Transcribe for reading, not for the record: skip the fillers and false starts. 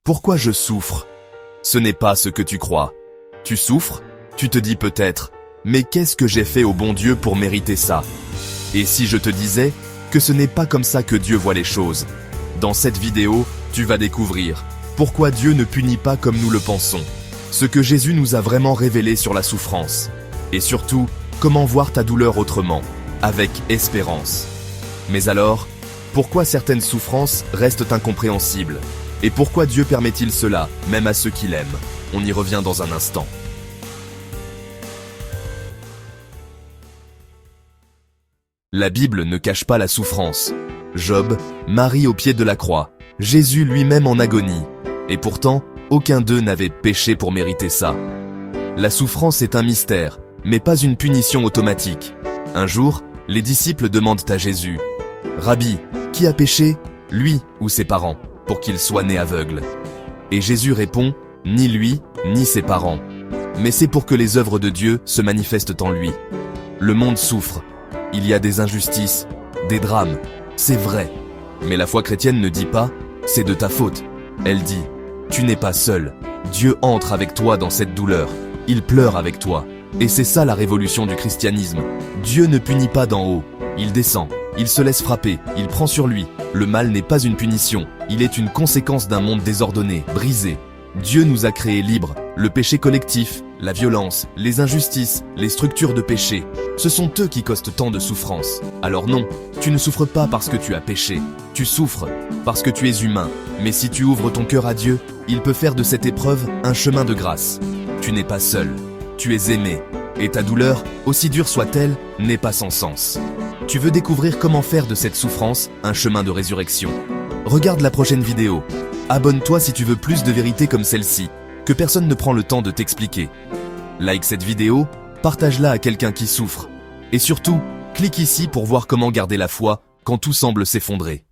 Pourquoi je souffre? Ce n'est pas ce que tu crois. Tu souffres? Tu te dis peut-être, mais qu'est-ce que j'ai fait au bon Dieu pour mériter ça? Et si je te disais que ce n'est pas comme ça que Dieu voit les choses? Dans cette vidéo, tu vas découvrir pourquoi Dieu ne punit pas comme nous le pensons, ce que Jésus nous a vraiment révélé sur la souffrance, et surtout, comment voir ta douleur autrement, avec espérance. Mais alors, pourquoi certaines souffrances restent incompréhensibles? Et pourquoi Dieu permet-il cela, même à ceux qu'il aime? On y revient dans un instant. La Bible ne cache pas la souffrance. Job, Marie au pied de la croix, Jésus lui-même en agonie. Et pourtant, aucun d'eux n'avait péché pour mériter ça. La souffrance est un mystère, mais pas une punition automatique. Un jour, les disciples demandent à Jésus, « Rabbi, qui a péché, lui ou ses parents, pour qu'il soit né aveugle ?» Et Jésus répond, « Ni lui, ni ses parents. Mais c'est pour que les œuvres de Dieu se manifestent en lui. » Le monde souffre. Il y a des injustices, des drames, c'est vrai. Mais la foi chrétienne ne dit pas « c'est de ta faute ». Elle dit « tu n'es pas seul, Dieu entre avec toi dans cette douleur, il pleure avec toi ». Et c'est ça la révolution du christianisme. Dieu ne punit pas d'en haut, il descend, il se laisse frapper, il prend sur lui. Le mal n'est pas une punition, il est une conséquence d'un monde désordonné, brisé. Dieu nous a créés libres, le péché collectif, la violence, les injustices, les structures de péché, ce sont eux qui causent tant de souffrance. Alors non, tu ne souffres pas parce que tu as péché, tu souffres parce que tu es humain. Mais si tu ouvres ton cœur à Dieu, il peut faire de cette épreuve un chemin de grâce. Tu n'es pas seul, tu es aimé, et ta douleur, aussi dure soit-elle, n'est pas sans sens. Tu veux découvrir comment faire de cette souffrance un chemin de résurrection? Regarde la prochaine vidéo. Abonne-toi si tu veux plus de vérités comme celle-ci, que personne ne prend le temps de t'expliquer. Like cette vidéo, partage-la à quelqu'un qui souffre. Et surtout, clique ici pour voir comment garder la foi quand tout semble s'effondrer.